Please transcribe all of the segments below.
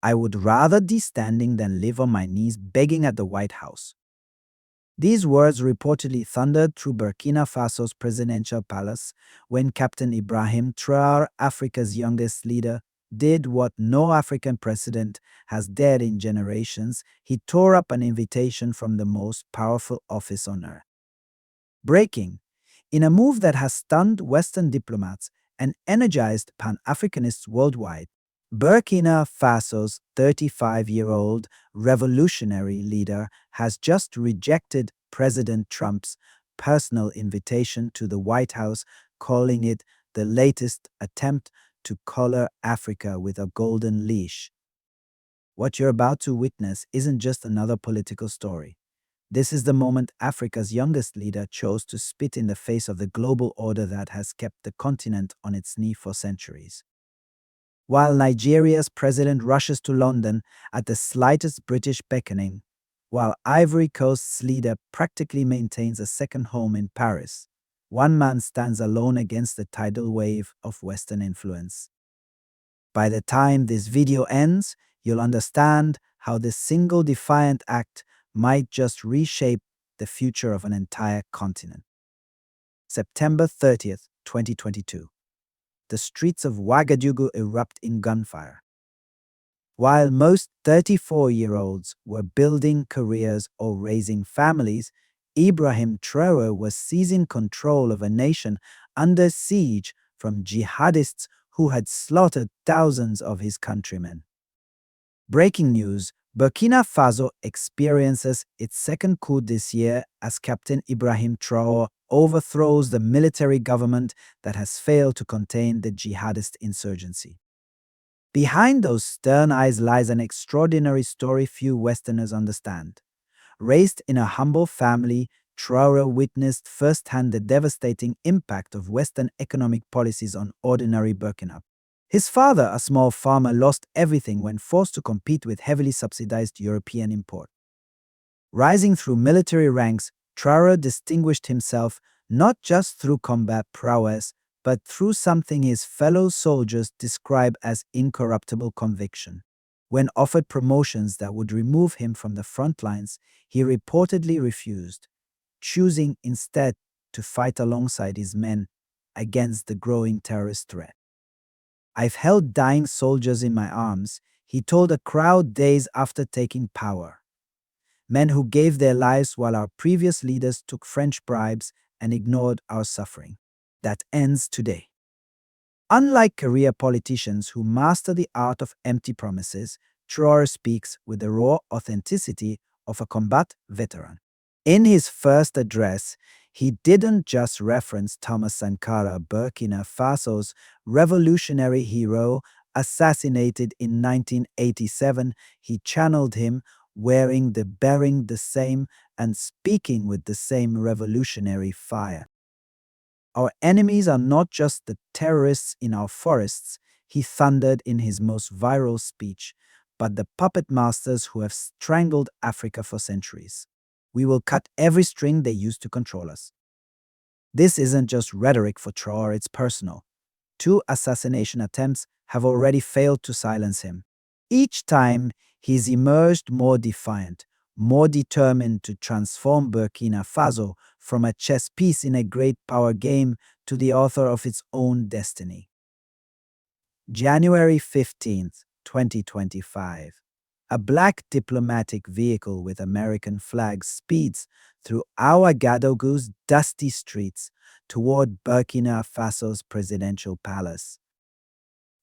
I would rather be standing than live on my knees begging at the White House. These words reportedly thundered through Burkina Faso's presidential palace when Captain Ibrahim Traore, Africa's youngest leader, did what no African president has dared in generations. He tore up an invitation from the most powerful office on earth. Breaking, in a move that has stunned Western diplomats and energized Pan-Africanists worldwide, Burkina Faso's 35-year-old revolutionary leader has just rejected President Trump's personal invitation to the White House, calling it the latest attempt to collar Africa with a golden leash. What you're about to witness isn't just another political story. This is the moment Africa's youngest leader chose to spit in the face of the global order that has kept the continent on its knee for centuries. While Nigeria's president rushes to London at the slightest British beckoning, while Ivory Coast's leader practically maintains a second home in Paris, one man stands alone against the tidal wave of Western influence. By the time this video ends, you'll understand how this single defiant act might just reshape the future of an entire continent. September 30th, 2022. The streets of Ouagadougou erupt in gunfire. While most 34-year-olds were building careers or raising families, Ibrahim Traore was seizing control of a nation under siege from jihadists who had slaughtered thousands of his countrymen. Breaking news: Burkina Faso experiences its second coup this year as Captain Ibrahim Traore overthrows the military government that has failed to contain the jihadist insurgency. Behind those stern eyes lies an extraordinary story few Westerners understand. Raised in a humble family, Traoré witnessed firsthand the devastating impact of Western economic policies on ordinary Burkina. His father, a small farmer, lost everything when forced to compete with heavily subsidized European import. Rising through military ranks, Traoré distinguished himself not just through combat prowess, but through something his fellow soldiers describe as incorruptible conviction. When offered promotions that would remove him from the front lines, he reportedly refused, choosing instead to fight alongside his men against the growing terrorist threat. "I've held dying soldiers in my arms," he told a crowd days after taking power. "Men who gave their lives while our previous leaders took French bribes and ignored our suffering. That ends today." Unlike career politicians who master the art of empty promises, Traoré speaks with the raw authenticity of a combat veteran. In his first address, he didn't just reference Thomas Sankara, Burkina Faso's revolutionary hero assassinated in 1987. He channeled him, bearing the same and speaking with the same revolutionary fire. "Our enemies are not just the terrorists in our forests," he thundered in his most viral speech, "but the puppet masters who have strangled Africa for centuries. We will cut every string they use to control us." This isn't just rhetoric for Traoré, it's personal. 2 assassination attempts have already failed to silence him. Each time, he's emerged more defiant, more determined to transform Burkina Faso from a chess piece in a great power game to the author of its own destiny. January 15th, 2025. A black diplomatic vehicle with American flags speeds through Ouagadougou's dusty streets toward Burkina Faso's presidential palace.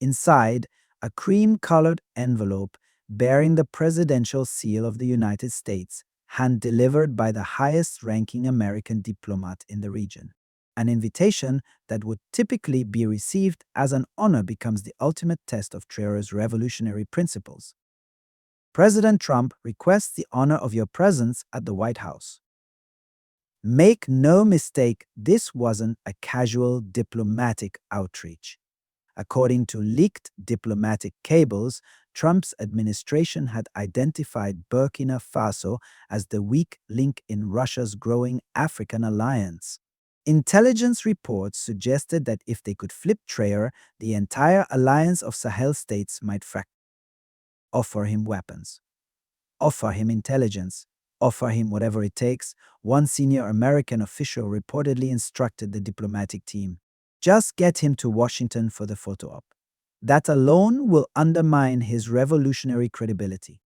Inside, a cream-colored envelope bearing the presidential seal of the United States, hand-delivered by the highest-ranking American diplomat in the region. An invitation that would typically be received as an honor becomes the ultimate test of Traoré's revolutionary principles. President Trump requests the honor of your presence at the White House. Make no mistake, this wasn't a casual diplomatic outreach. According to leaked diplomatic cables, Trump's administration had identified Burkina Faso as the weak link in Russia's growing African alliance. Intelligence reports suggested that if they could flip Traoré, the entire Alliance of Sahel States might fracture. offer him weapons, offer him intelligence, offer him whatever it takes, one senior American official reportedly instructed the diplomatic team. Just get him to Washington for the photo op. That alone will undermine his revolutionary credibility.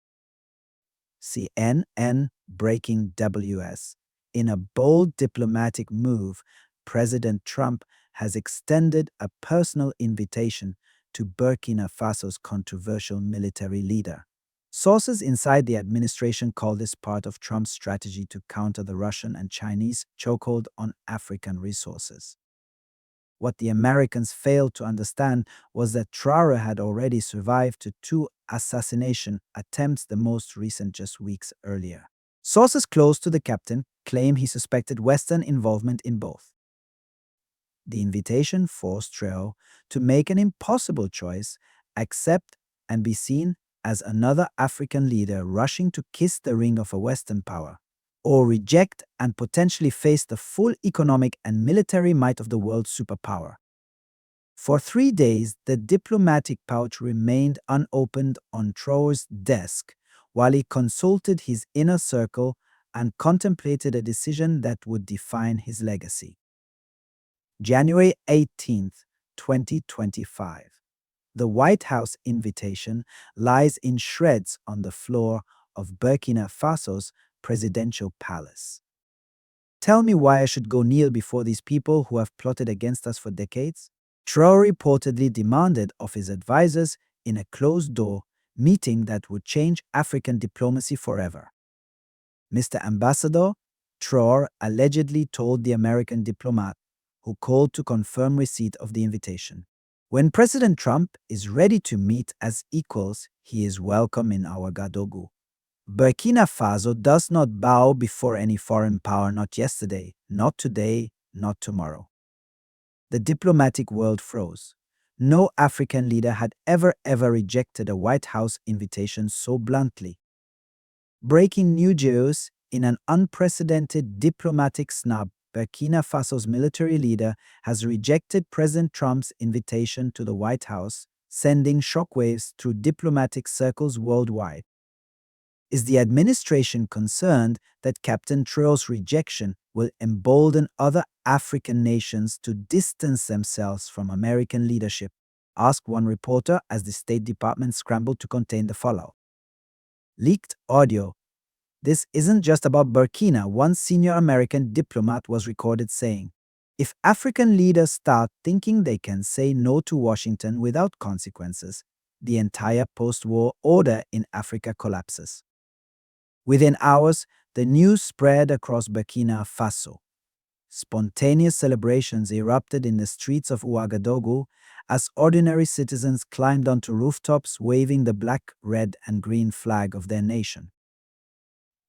CNN breaking WS. In a bold diplomatic move, President Trump has extended a personal invitation to Burkina Faso's controversial military leader. Sources inside the administration call this part of Trump's strategy to counter the Russian and Chinese chokehold on African resources. What the Americans failed to understand was that Traoré had already survived to 2 assassination attempts, the most recent just weeks earlier. Sources close to the captain claim he suspected Western involvement in both. The invitation forced Traoré to make an impossible choice: accept and be seen as another African leader rushing to kiss the ring of a Western power, or reject and potentially face the full economic and military might of the world's superpower. For 3 days, the diplomatic pouch remained unopened on Traoré's desk while he consulted his inner circle and contemplated a decision that would define his legacy. January 18, 2025. The White House invitation lies in shreds on the floor of Burkina Faso's presidential palace. Tell me why I should go kneel before these people who have plotted against us for decades? Traoré reportedly demanded of his advisors in a closed-door meeting that would change African diplomacy forever. Mr. Ambassador, Traoré allegedly told the American diplomat, who called to confirm receipt of the invitation. When President Trump is ready to meet as equals, he is welcome in Ouagadougou. Burkina Faso does not bow before any foreign power, not yesterday, not today, not tomorrow. The diplomatic world froze. No African leader had ever rejected a White House invitation so bluntly. Breaking news: in an unprecedented diplomatic snub, Burkina Faso's military leader has rejected President Trump's invitation to the White House, sending shockwaves through diplomatic circles worldwide. Is the administration concerned that Captain Traoré's rejection will embolden other African nations to distance themselves from American leadership? Asked one reporter as the State Department scrambled to contain the fallout. Leaked audio. This isn't just about Burkina, one senior American diplomat was recorded saying, "If African leaders start thinking they can say no to Washington without consequences, the entire post-war order in Africa collapses." Within hours, the news spread across Burkina Faso. Spontaneous celebrations erupted in the streets of Ouagadougou as ordinary citizens climbed onto rooftops waving the black, red, and green flag of their nation.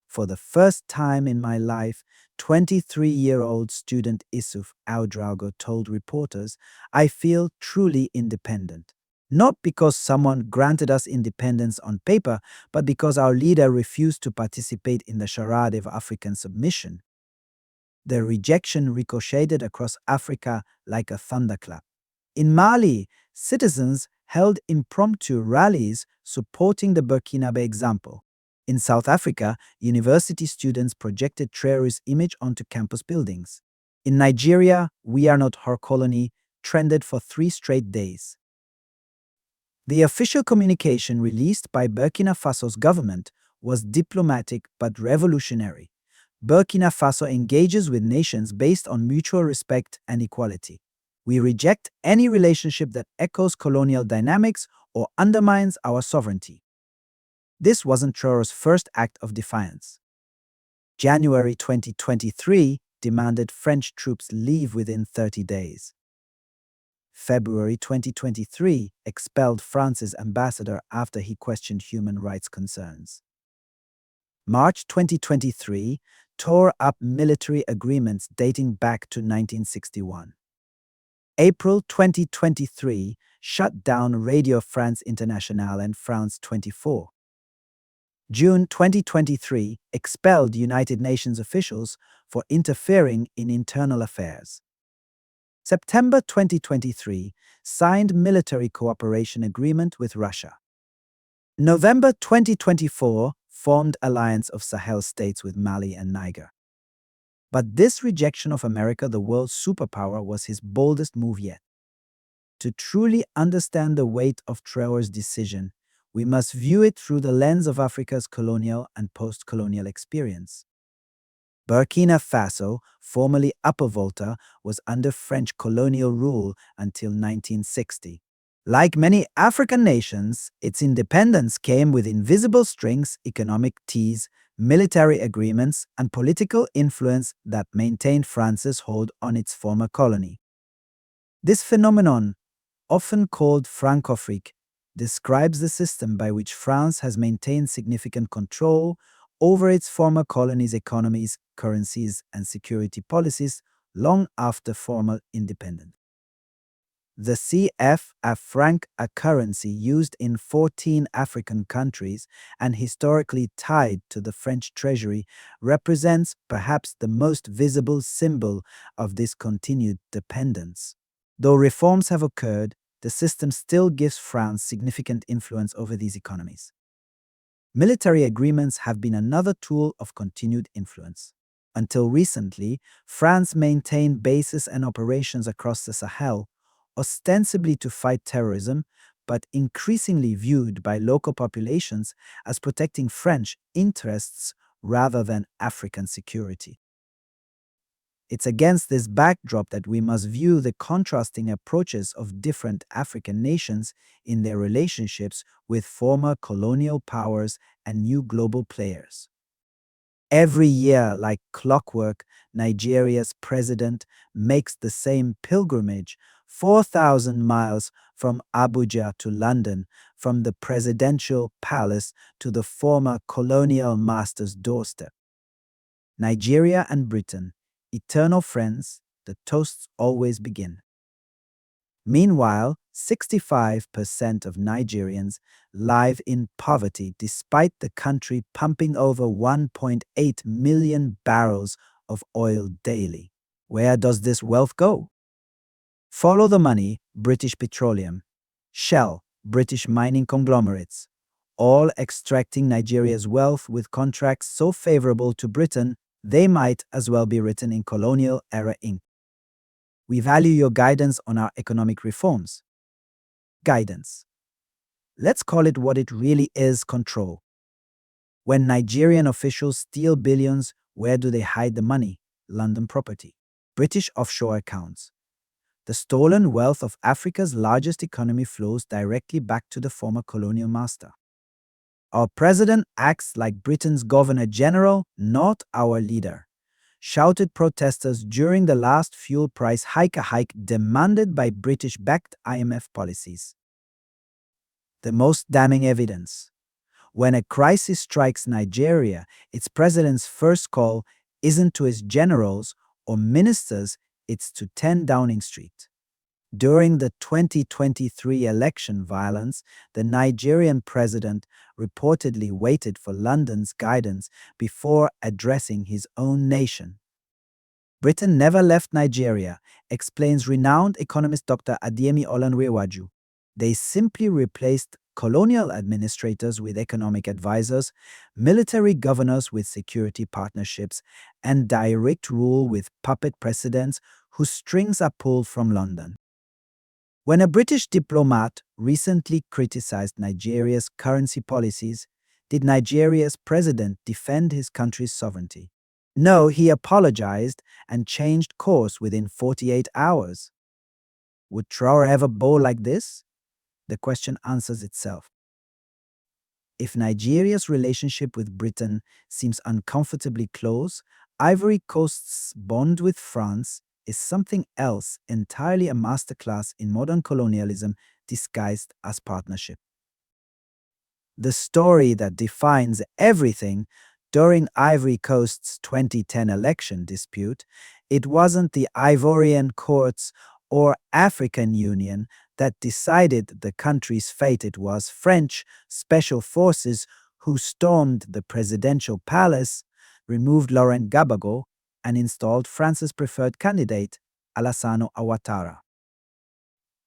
For the first time in my life, 23-year-old student Issouf Ouedraogo told reporters, "I feel truly independent. Not because someone granted us independence on paper, but because our leader refused to participate in the charade of African submission." The rejection ricocheted across Africa like a thunderclap. In Mali, citizens held impromptu rallies supporting the Burkinabe example. In South Africa, university students projected Traoré's image onto campus buildings. In Nigeria, "We are not her colony" trended for 3 straight days. The official communication released by Burkina Faso's government was diplomatic but revolutionary. Burkina Faso engages with nations based on mutual respect and equality. We reject any relationship that echoes colonial dynamics or undermines our sovereignty. This wasn't Traoré's first act of defiance. January 2023 demanded French troops leave within 30 days. February 2023 expelled France's ambassador after he questioned human rights concerns. March 2023 tore up military agreements dating back to 1961. April 2023 shut down Radio France Internationale and France 24. June 2023 expelled United Nations officials for interfering in internal affairs. September 2023 signed military cooperation agreement with Russia. November 2024 formed Alliance of Sahel States with Mali and Niger. But this rejection of America, the world's superpower, was his boldest move yet. To truly understand the weight of Traoré's decision, we must view it through the lens of Africa's colonial and post-colonial experience. Burkina Faso, formerly Upper Volta, was under French colonial rule until 1960. Like many African nations, its independence came with invisible strings, economic ties, military agreements, and political influence that maintained France's hold on its former colony. This phenomenon, often called Francofrique, describes the system by which France has maintained significant control over its former colonies' economies, currencies, and security policies long after formal independence. The CF, a franc, a currency used in 14 African countries and historically tied to the French treasury, represents perhaps the most visible symbol of this continued dependence. Though reforms have occurred, the system still gives France significant influence over these economies. Military agreements have been another tool of continued influence. Until recently, France maintained bases and operations across the Sahel, ostensibly to fight terrorism, but increasingly viewed by local populations as protecting French interests rather than African security. It's against this backdrop that we must view the contrasting approaches of different African nations in their relationships with former colonial powers and new global players. Every year, like clockwork, Nigeria's president makes the same pilgrimage, 4,000 miles from Abuja to London, from the presidential palace to the former colonial master's doorstep. Nigeria and Britain, eternal friends, the toasts always begin. Meanwhile, 65% of Nigerians live in poverty despite the country pumping over 1.8 million barrels of oil daily. Where does this wealth go? Follow the money, British Petroleum, Shell, British mining conglomerates, all extracting Nigeria's wealth with contracts so favorable to Britain, they might as well be written in colonial era ink. We value your guidance on our economic reforms. Guidance. Let's call it what it really is: control. When Nigerian officials steal billions, where do they hide the money? London property. British offshore accounts. The stolen wealth of Africa's largest economy flows directly back to the former colonial master. Our president acts like Britain's governor general, not our leader, shouted protesters during the last fuel price hike demanded by British-backed IMF policies. The most damning evidence. When a crisis strikes Nigeria, its president's first call isn't to his generals or ministers, it's to 10 Downing Street. During the 2023 election violence, the Nigerian president reportedly waited for London's guidance before addressing his own nation. Britain never left Nigeria, explains renowned economist Dr. Adeyemi Olanrewaju. They simply replaced colonial administrators with economic advisors, military governors with security partnerships, and direct rule with puppet presidents whose strings are pulled from London. When a British diplomat recently criticized Nigeria's currency policies, did Nigeria's president defend his country's sovereignty? No, he apologized and changed course within 48 hours. Would Traoré ever bowl like this? The question answers itself. If Nigeria's relationship with Britain seems uncomfortably close, Ivory Coast's bond with France is something else entirely, a masterclass in modern colonialism disguised as partnership. The story that defines everything during Ivory Coast's 2010 election dispute, it wasn't the Ivorian courts or African Union that decided the country's fate. It was French special forces who stormed the presidential palace, removed Laurent Gbagbo, and installed France's preferred candidate, Alassane Ouattara.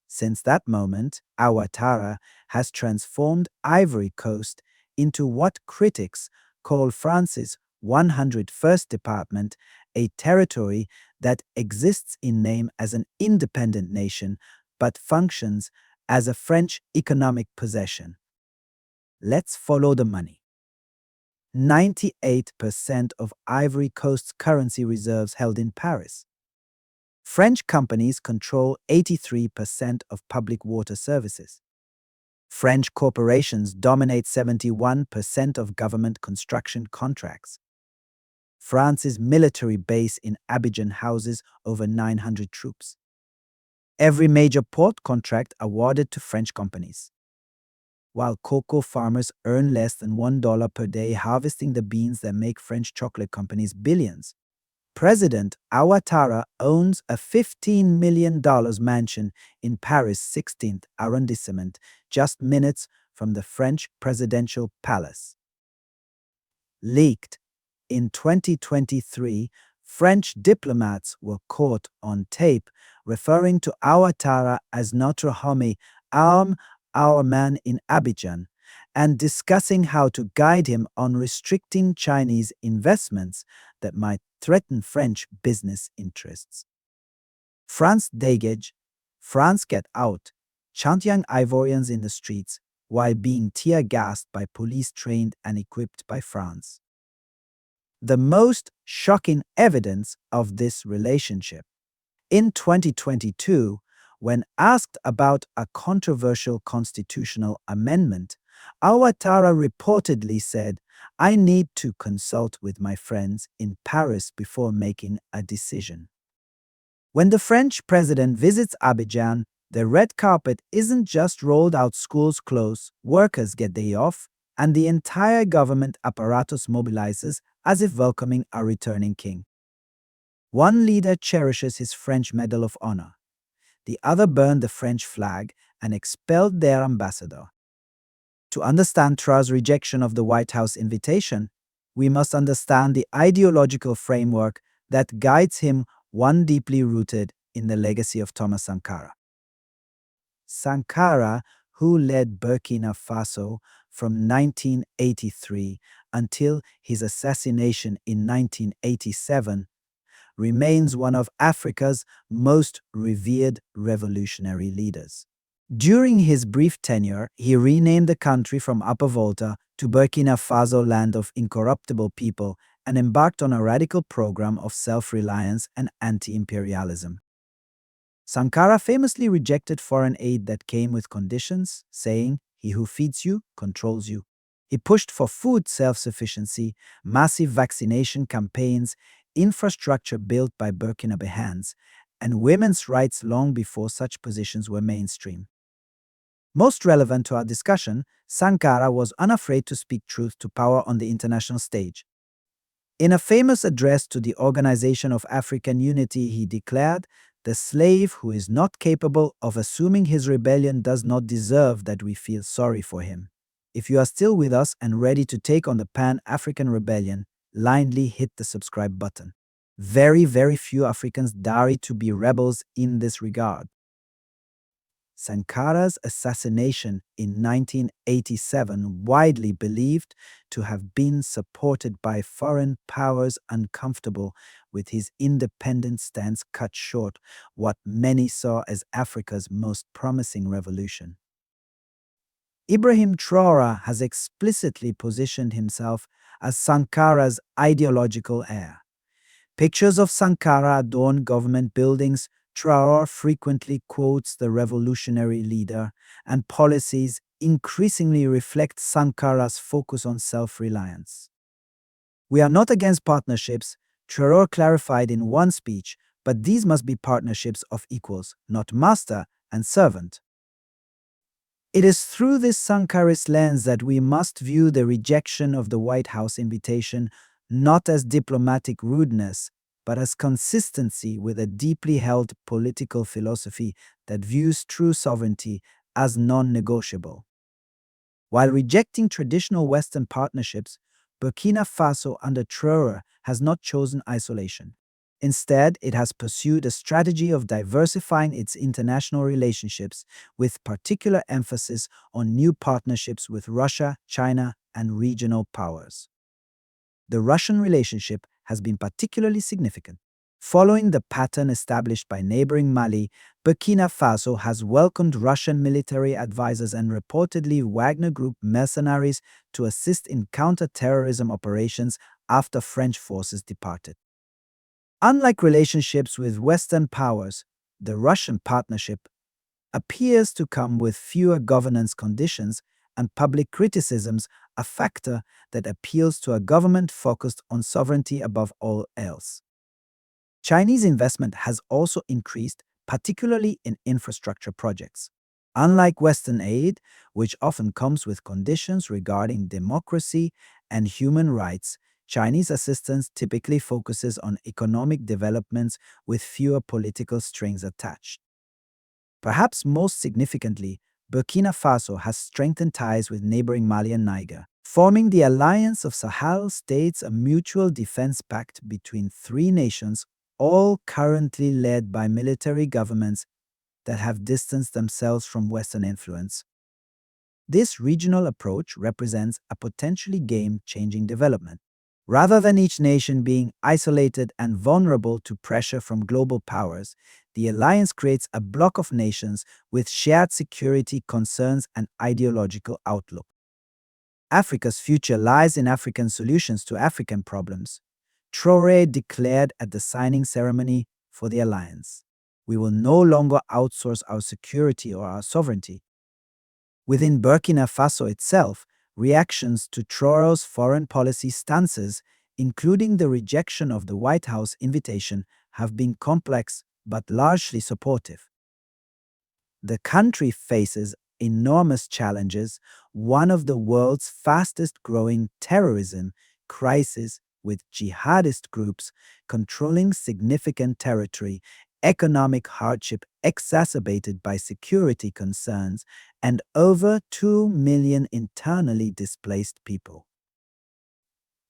Since that moment, Ouattara has transformed Ivory Coast into what critics call France's 101st Department, a territory that exists in name as an independent nation but functions as a French economic possession. Let's follow the money. 98% of Ivory Coast's currency reserves held in Paris. French companies control 83% of public water services. French corporations dominate 71% of government construction contracts. France's military base in Abidjan houses over 900 troops. Every major port contract awarded to French companies. While cocoa farmers earn less than $1 per day harvesting the beans that make French chocolate companies billions, President Ouattara owns a $15 million mansion in Paris' 16th arrondissement, just minutes from the French presidential palace. Leaked. In 2023, French diplomats were caught on tape referring to Ouattara as Notre Homme, our man in Abidjan, and discussing how to guide him on restricting Chinese investments that might threaten French business interests. France dégage, France get out, chant young Ivorians in the streets while being tear-gassed by police trained and equipped by France. The most shocking evidence of this relationship. In 2022, when asked about a controversial constitutional amendment, Ouattara reportedly said, "I need to consult with my friends in Paris before making a decision." When the French president visits Abidjan, the red carpet isn't just rolled out, schools close, workers get day off, and the entire government apparatus mobilizes as if welcoming a returning king. One leader cherishes his French Medal of Honor. The other burned the French flag and expelled their ambassador. To understand Traoré's rejection of the White House invitation, we must understand the ideological framework that guides him, one deeply rooted in the legacy of Thomas Sankara. Sankara, who led Burkina Faso from 1983 until his assassination in 1987, remains one of Africa's most revered revolutionary leaders. During his brief tenure, he renamed the country from Upper Volta to Burkina Faso, land of incorruptible people, and embarked on a radical program of self-reliance and anti-imperialism. Sankara famously rejected foreign aid that came with conditions, saying, "He who feeds you controls you." He pushed for food self-sufficiency, massive vaccination campaigns, infrastructure built by Burkinabe hands, and women's rights long before such positions were mainstream. Most relevant to our discussion, Sankara was unafraid to speak truth to power on the international stage. In a famous address to the Organization of African Unity, he declared, "The slave who is not capable of assuming his rebellion does not deserve that we feel sorry for him." If you are still with us and ready to take on the Pan-African rebellion, blindly hit the subscribe button. Very, very few Africans dare to be rebels in this regard. Sankara's assassination in 1987, widely believed to have been supported by foreign powers uncomfortable with his independent stance, cut short what many saw as Africa's most promising revolution. Ibrahim Traore has explicitly positioned himself as Sankara's ideological heir. Pictures of Sankara adorn government buildings. Traoré frequently quotes the revolutionary leader, and policies increasingly reflect Sankara's focus on self-reliance. "We are not against partnerships," Traoré clarified in one speech, "but these must be partnerships of equals, not master and servant." It is through this Sankarist lens that we must view the rejection of the White House invitation not as diplomatic rudeness, but as consistency with a deeply held political philosophy that views true sovereignty as non-negotiable. While rejecting traditional Western partnerships, Burkina Faso under Traoré has not chosen isolation. Instead, it has pursued a strategy of diversifying its international relationships, with particular emphasis on new partnerships with Russia, China, and regional powers. The Russian relationship has been particularly significant. Following the pattern established by neighboring Mali, Burkina Faso has welcomed Russian military advisors and reportedly Wagner Group mercenaries to assist in counter-terrorism operations after French forces departed. Unlike relationships with Western powers, the Russian partnership appears to come with fewer governance conditions and public criticisms, a factor that appeals to a government focused on sovereignty above all else. Chinese investment has also increased, particularly in infrastructure projects. Unlike Western aid, which often comes with conditions regarding democracy and human rights, Chinese assistance typically focuses on economic developments with fewer political strings attached. Perhaps most significantly, Burkina Faso has strengthened ties with neighboring Mali and Niger, forming the Alliance of Sahel States, a mutual defense pact between three nations, all currently led by military governments that have distanced themselves from Western influence. This regional approach represents a potentially game-changing development. Rather than each nation being isolated and vulnerable to pressure from global powers, the alliance creates a bloc of nations with shared security concerns and ideological outlook. Africa's future lies in African solutions to African problems, Traoré declared at the signing ceremony for the alliance. We will no longer outsource our security or our sovereignty. Within Burkina Faso itself, reactions to Traoré's foreign policy stances, including the rejection of the White House invitation, have been complex but largely supportive. The country faces enormous challenges, one of the world's fastest growing terrorism crises, with jihadist groups controlling significant territory, economic hardship exacerbated by security concerns, and over 2 million internally displaced people.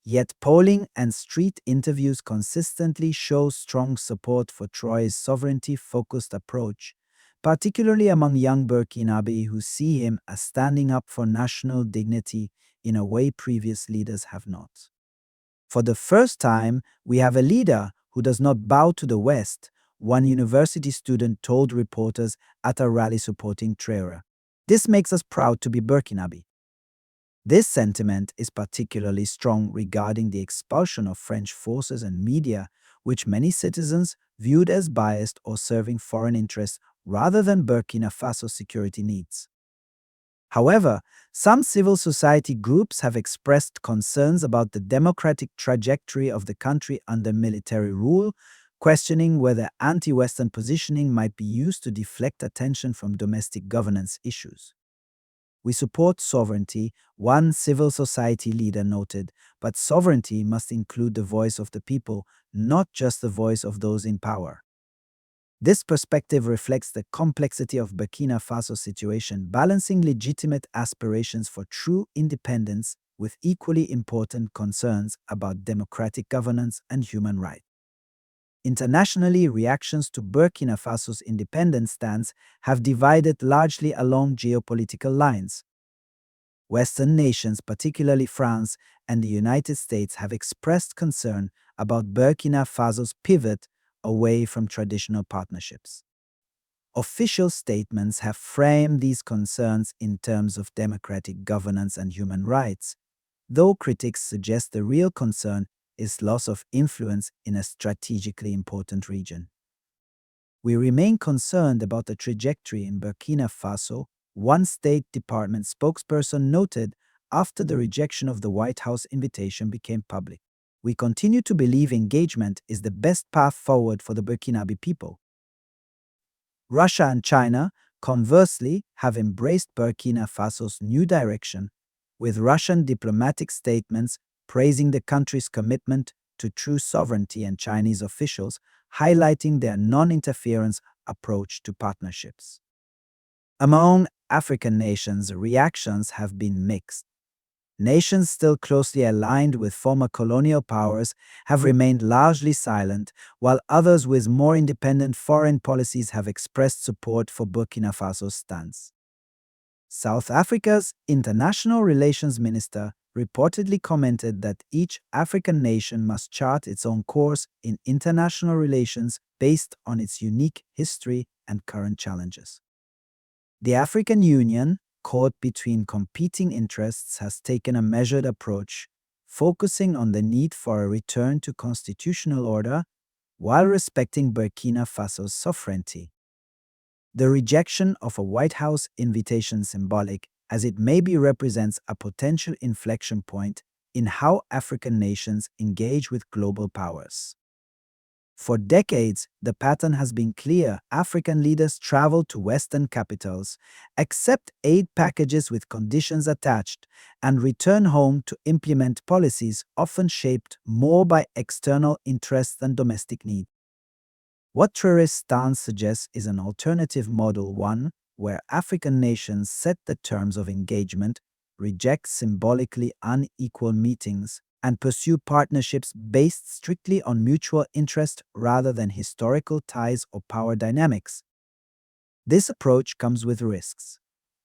Yet polling and street interviews consistently show strong support for Traoré's sovereignty-focused approach, particularly among young Burkinabe who see him as standing up for national dignity in a way previous leaders have not. For the first time, we have a leader who does not bow to the West, one university student told reporters at a rally supporting Traoré. This makes us proud to be Burkinabe. This sentiment is particularly strong regarding the expulsion of French forces and media, which many citizens viewed as biased or serving foreign interests rather than Burkina Faso's security needs. However, some civil society groups have expressed concerns about the democratic trajectory of the country under military rule, questioning whether anti-Western positioning might be used to deflect attention from domestic governance issues. We support sovereignty, one civil society leader noted, but sovereignty must include the voice of the people, not just the voice of those in power. This perspective reflects the complexity of Burkina Faso's situation, balancing legitimate aspirations for true independence with equally important concerns about democratic governance and human rights. Internationally, reactions to Burkina Faso's independence stance have divided largely along geopolitical lines. Western nations, particularly France and the United States, have expressed concern about Burkina Faso's pivot away from traditional partnerships. Official statements have framed these concerns in terms of democratic governance and human rights, though critics suggest the real concern is loss of influence in a strategically important region. We remain concerned about the trajectory in Burkina Faso, one State Department spokesperson noted after the rejection of the White House invitation became public. We continue to believe engagement is the best path forward for the Burkinabe people. Russia and China, conversely, have embraced Burkina Faso's new direction, with Russian diplomatic statements praising the country's commitment to true sovereignty and Chinese officials highlighting their non-interference approach to partnerships. Among African nations, reactions have been mixed. Nations still closely aligned with former colonial powers have remained largely silent, while others with more independent foreign policies have expressed support for Burkina Faso's stance. South Africa's international relations minister reportedly commented that each African nation must chart its own course in international relations based on its unique history and current challenges. The African Union, caught between competing interests, has taken a measured approach, focusing on the need for a return to constitutional order while respecting Burkina Faso's sovereignty. The rejection of a White House invitation symbolic, as it maybe represents a potential inflection point in how African nations engage with global powers. For decades, the pattern has been clear. African leaders travel to Western capitals, accept aid packages with conditions attached, and return home to implement policies often shaped more by external interests than domestic need. What Traoré's stance suggests is an alternative model, one where African nations set the terms of engagement, reject symbolically unequal meetings, and pursue partnerships based strictly on mutual interest rather than historical ties or power dynamics. This approach comes with risks.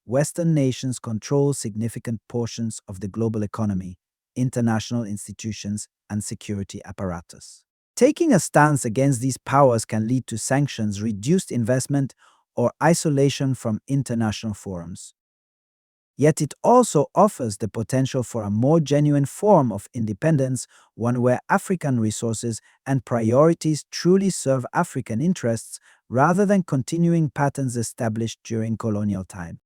Western nations control significant portions of the global economy, international institutions, and security apparatus. Taking a stance against these powers can lead to sanctions, reduced investment, or isolation from international forums. Yet it also offers the potential for a more genuine form of independence, one where African resources and priorities truly serve African interests rather than continuing patterns established during colonial time.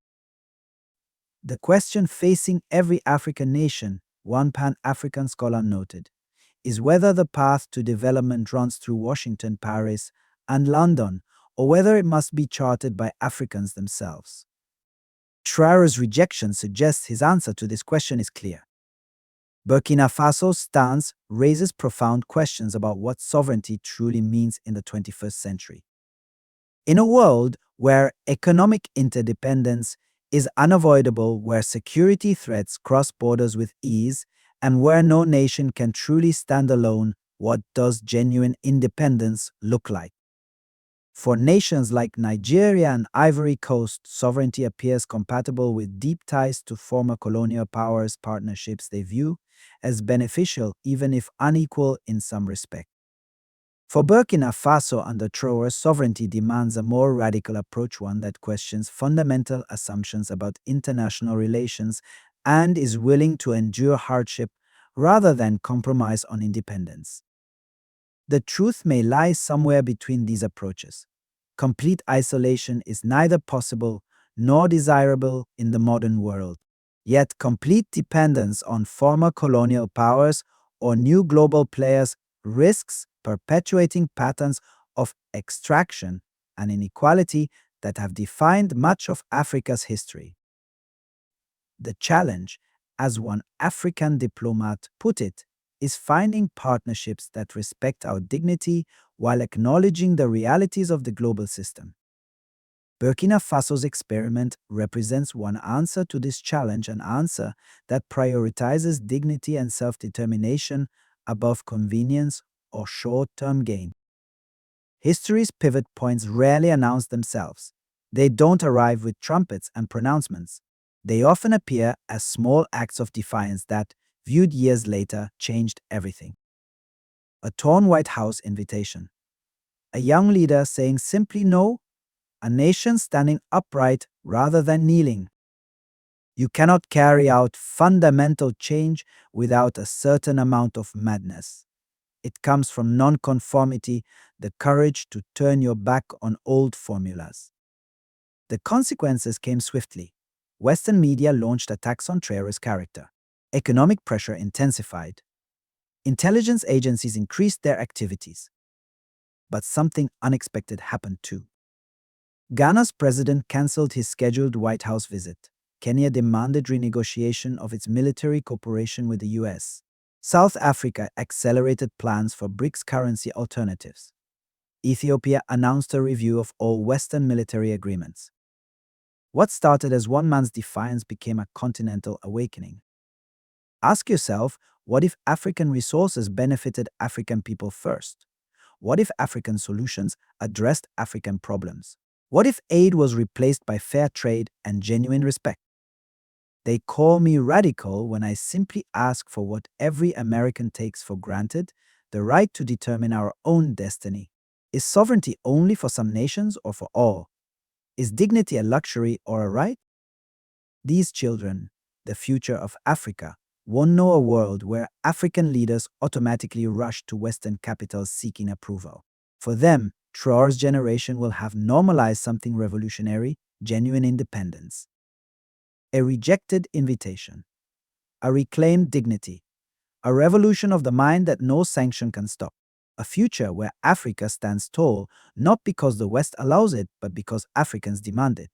The question facing every African nation, one Pan-African scholar noted, is whether the path to development runs through Washington, Paris, and London, or whether it must be charted by Africans themselves. Traoré's rejection suggests his answer to this question is clear. Burkina Faso's stance raises profound questions about what sovereignty truly means in the 21st century. In a world where economic interdependence is unavoidable, where security threats cross borders with ease, and where no nation can truly stand alone, what does genuine independence look like? For nations like Nigeria and Ivory Coast, sovereignty appears compatible with deep ties to former colonial powers, partnerships they view as beneficial even if unequal in some respect. For Burkina Faso under Traoré, sovereignty demands a more radical approach, one that questions fundamental assumptions about international relations and is willing to endure hardship rather than compromise on independence. The truth may lie somewhere between these approaches. Complete isolation is neither possible nor desirable in the modern world. Yet complete dependence on former colonial powers or new global players risks perpetuating patterns of extraction and inequality that have defined much of Africa's history. The challenge, as one African diplomat put it, is finding partnerships that respect our dignity while acknowledging the realities of the global system. Burkina Faso's experiment represents one answer to this challenge, an answer that prioritizes dignity and self-determination above convenience or short-term gain. History's pivot points rarely announce themselves. They don't arrive with trumpets and pronouncements. They often appear as small acts of defiance that, viewed years later, changed everything. A torn White House invitation. A young leader saying simply no. A nation standing upright rather than kneeling. You cannot carry out fundamental change without a certain amount of madness. It comes from nonconformity, the courage to turn your back on old formulas. The consequences came swiftly. Western media launched attacks on Traoré's character. Economic pressure intensified. Intelligence agencies increased their activities. But something unexpected happened too. Ghana's president cancelled his scheduled White House visit. Kenya demanded renegotiation of its military cooperation with the US. South Africa accelerated plans for BRICS currency alternatives. Ethiopia announced a review of all Western military agreements. What started as one man's defiance became a continental awakening. Ask yourself, what if African resources benefited African people first? What if African solutions addressed African problems? What if aid was replaced by fair trade and genuine respect? They call me radical when I simply ask for what every American takes for granted, the right to determine our own destiny. Is sovereignty only for some nations or for all? Is dignity a luxury or a right? These children, the future of Africa, won't know a world where African leaders automatically rush to Western capitals seeking approval. For them, Traoré's generation will have normalized something revolutionary, genuine independence. A rejected invitation, a reclaimed dignity, a revolution of the mind that no sanction can stop. A future where Africa stands tall, not because the West allows it, but because Africans demand it.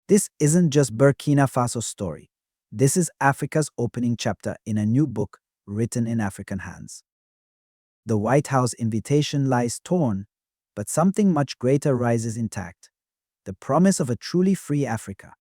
This isn't just Burkina Faso's story. This is Africa's opening chapter in a new book written in African hands. The White House invitation lies torn, but something much greater rises intact: the promise of a truly free Africa.